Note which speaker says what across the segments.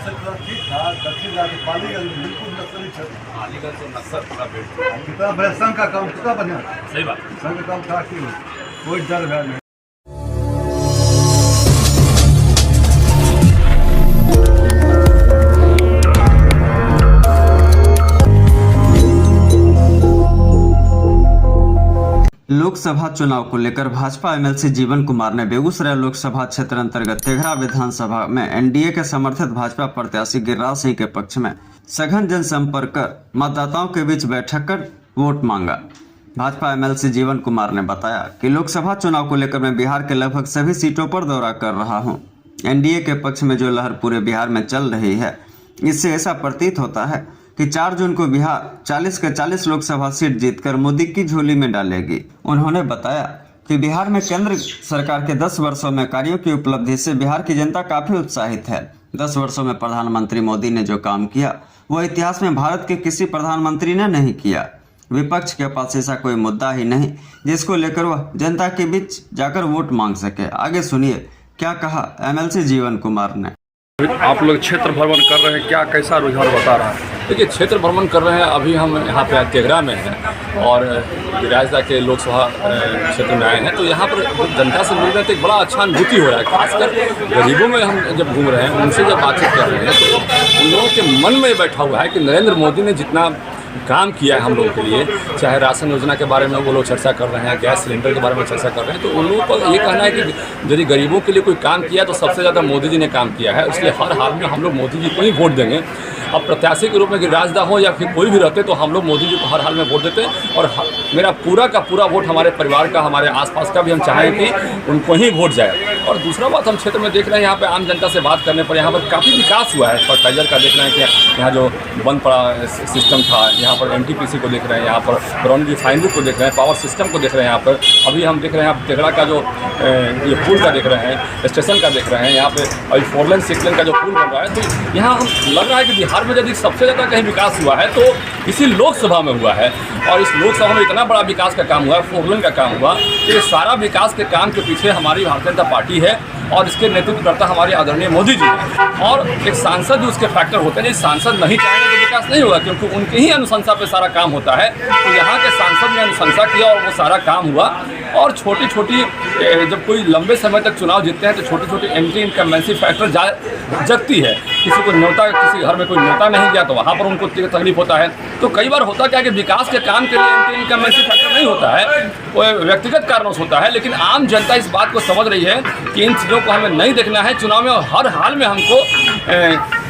Speaker 1: क्षेत्र ठीक था, दक्षिण पालीगंज में बिल्कुल नक्सली क्षेत्र।
Speaker 2: पालीगंज तो नक्सल पूरा बेल्ट।
Speaker 1: कितना बढ़िया संघ का काम, कितना बढ़िया
Speaker 2: सही बात।
Speaker 1: संघ का काम था कि कोई डर भय नहीं।
Speaker 3: लोकसभा चुनाव को लेकर भाजपा एमएलसी जीवन कुमार ने बेगूसराय लोकसभा क्षेत्र अंतर्गत तेघड़ा विधानसभा में एनडीए के समर्थित भाजपा प्रत्याशी गिरिराज सिंह के पक्ष में सघन जनसंपर्क कर मतदाताओं के बीच बैठक कर वोट मांगा। भाजपा एमएलसी जीवन कुमार ने बताया कि लोकसभा चुनाव को लेकर मैं बिहार के लगभग सभी सीटों पर दौरा कर रहा हूं। एनडीए के पक्ष में जो लहर पूरे बिहार में चल रही है, इससे ऐसा प्रतीत होता है कि 4 जून को बिहार 40 के 40 लोकसभा सीट जीतकर मोदी की झोली में डालेगी। उन्होंने बताया कि बिहार में केंद्र सरकार के 10 वर्षों में कार्यों की उपलब्धि से बिहार की जनता काफी उत्साहित है। 10 वर्षों में प्रधानमंत्री मोदी ने जो काम किया वह इतिहास में भारत के किसी प्रधानमंत्री ने नहीं किया। विपक्ष के पास ऐसा कोई मुद्दा ही नहीं जिसको लेकर वह जनता के बीच जाकर वोट मांग सके। आगे सुनिए क्या कहा एमएलसी जीवन कुमार ने।
Speaker 4: आप लोग क्षेत्र भ्रमण कर रहे हैं, क्या कैसा रुझान बता रहा है?
Speaker 2: देखिए, क्षेत्र भ्रमण कर रहे हैं। अभी हम यहाँ पे तेघड़ा में हैं और गिरिराज के लोकसभा क्षेत्र में आए हैं। तो यहाँ पर जनता से मिल रहे हैं तो एक बड़ा अच्छा अनुभूति हो रहा है। खासकर गरीबों में हम जब घूम रहे हैं, उनसे जब बातचीत कर रहे हैं तो उन लोगों के मन में बैठा हुआ है कि नरेंद्र मोदी ने जितना काम किया है हम लोगों के लिए, चाहे राशन योजना के बारे में वो लोग चर्चा कर रहे हैं, गैस सिलेंडर के बारे में चर्चा कर रहे हैं, तो उन लोगों को ये कहना है कि यदि गरीबों के लिए कोई काम किया तो सबसे ज़्यादा मोदी जी ने काम किया है। इसलिए हर हाल में हम लोग मोदी जी को ही वोट देंगे। अब प्रत्याशी के रूप में गिरिराज हो या फिर कोई भी रहते तो हम लोग मोदी जी को हर हाल में वोट देते और मेरा पूरा का पूरा वोट हमारे परिवार का, हमारे आसपास का भी हम चाहें कि उनको ही वोट जाए। और दूसरा बात, हम क्षेत्र में देख रहे हैं यहाँ पे आम जनता से बात करने पर यहाँ पर काफ़ी विकास हुआ है। फर्टिलाइजर का देख रहे हैं कि यहाँ जो बंद पड़ा सिस्टम था, यहाँ पर एनटीपीसी को देख रहे हैं, यहाँ पर बरौनी रिफाइनरी को देख रहे हैं, पावर सिस्टम को देख रहे हैं। यहाँ पर अभी हम देख रहे हैं तेघड़ा का जो ये पुल का देख रहे हैं, स्टेशन का देख रहे हैं, यहाँ पे अभी 4 लेन 6 लेन का जो पुल बन रहा है। तो यहाँ हम लग रहा है कि बिहार में यदि सबसे ज़्यादा कहीं विकास हुआ है तो इसी लोकसभा में हुआ है। और इस लोकसभा में इतना बड़ा विकास का काम हुआ है, 4 लेन का काम हुआ, तो ये सारा विकास के काम के पीछे हमारी भारतीय जनता पार्टी है और इसके नेतृत्व करता हमारे आदरणीय मोदी जी हैं। और एक सांसद भी उसके फैक्टर होते हैं। सांसद नहीं चाहेंगे तो विकास नहीं होगा, क्योंकि उनके ही अनुशंसा पे सारा काम होता है। तो यहाँ के सांसद ने अनुशंसा किया और वो सारा काम हुआ। और छोटी छोटी जब कोई लंबे समय तक चुनाव जीतते हैं तो छोटी छोटी एंटी इनकम्बेंसी फैक्टर जगती है। किसी को न्योता, किसी घर में कोई न्योता नहीं गया तो वहाँ पर उनको तकलीफ होता है। तो कई बार होता क्या है कि विकास के काम के लिए एंटी इनकम्बेंसी फैक्टर नहीं होता है, वो व्यक्तिगत कारणों से होता है। लेकिन आम जनता इस बात को समझ रही है कि इन चीज़ों को हमें नहीं देखना है। चुनाव में हर हाल में हमको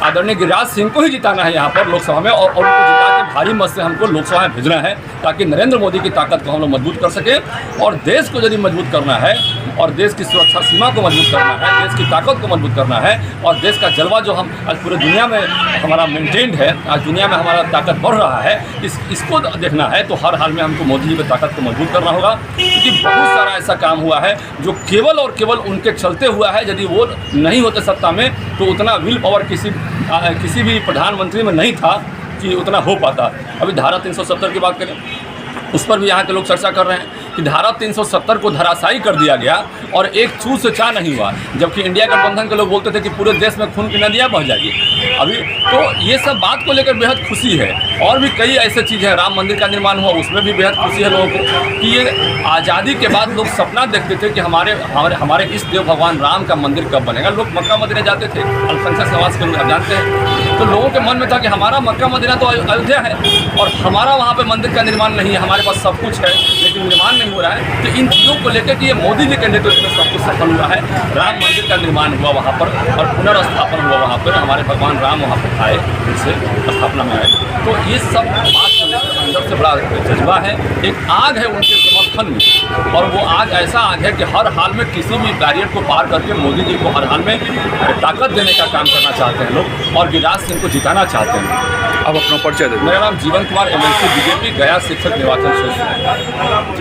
Speaker 2: आदरणीय गिरिराज सिंह को ही जिताना है यहाँ पर लोकसभा में, और उनको जिता के भारी मत से हमको लोकसभा में भेजना है, ताकि नरेंद्र मोदी की ताकत को हम लोग मजबूत कर सकें। और देश को यदि मजबूत करना है और देश की सुरक्षा सीमा को मजबूत करना है, देश की ताकत को मजबूत करना है और देश का जलवा जो हम आज पूरे दुनिया में हमारा मेंटेन्ड है, आज दुनिया में हमारा ताकत बढ़ रहा है, इसको देखना है तो हर हाल में हमको मोदी जी की ताकत को मजबूत करना होगा। क्योंकि बहुत सारा ऐसा काम हुआ है जो केवल और केवल उनके चलते हुआ है। यदि वो नहीं होते सत्ता में तो उतना विल पावर किसी भी प्रधानमंत्री में नहीं था कि उतना हो पाता। अभी धारा 370 की बात करें, उस पर भी यहाँ के लोग चर्चा कर रहे हैं कि धारा 370 को धराशायी कर दिया गया और एक चूर से चा नहीं हुआ, जबकि इंडिया गठबंधन के लोग बोलते थे कि पूरे देश में खून की नदियाँ बह जाएगी। अभी तो ये सब बात को लेकर बेहद खुशी है। और भी कई ऐसे चीज़ है, राम मंदिर का निर्माण हुआ, उसमें भी बेहद खुशी है लोगों को कि ये आज़ादी के बाद लोग सपना देखते थे कि हमारे इष्ट देव भगवान राम का मंदिर कब बनेगा। लोग मक्का मदीना जाते थे, अल्पसंख्यक समाज के लोग आप जानते हैं। तो लोगों के मन में था कि हमारा मक्का मदीना तो अयोध्या है और हमारा वहाँ पर मंदिर का निर्माण नहीं है, हमारे पास सब कुछ है लेकिन निर्माण नहीं हो रहा है। तो इन चीज़ों को लेकर कि ये मोदी जी के नेतृत्व में सब कुछ सफल हुआ है। राम मंदिर का निर्माण हुआ वहाँ पर और पुनर्स्थापन हुआ वहाँ पर, हमारे भगवान राम वहाँ पर आए, उनसे स्थापना में आए। तो ये सब बात को लेकर अंदर से बड़ा जज्बा है, एक आग है उनके समर्थन में। और वो आग ऐसा आग है कि हर हाल में किसी भी बैरियर को पार करके मोदी जी को हर हाल में ताकत देने का काम करना चाहते हैं लोग और गिरिराज सिंह को जिताना चाहते हैं।
Speaker 4: अब अपना परिचय दें।
Speaker 2: मेरा नाम जीवन कुमार, एमएलसी बीजेपी, गया शिक्षक निर्वाचन क्षेत्र।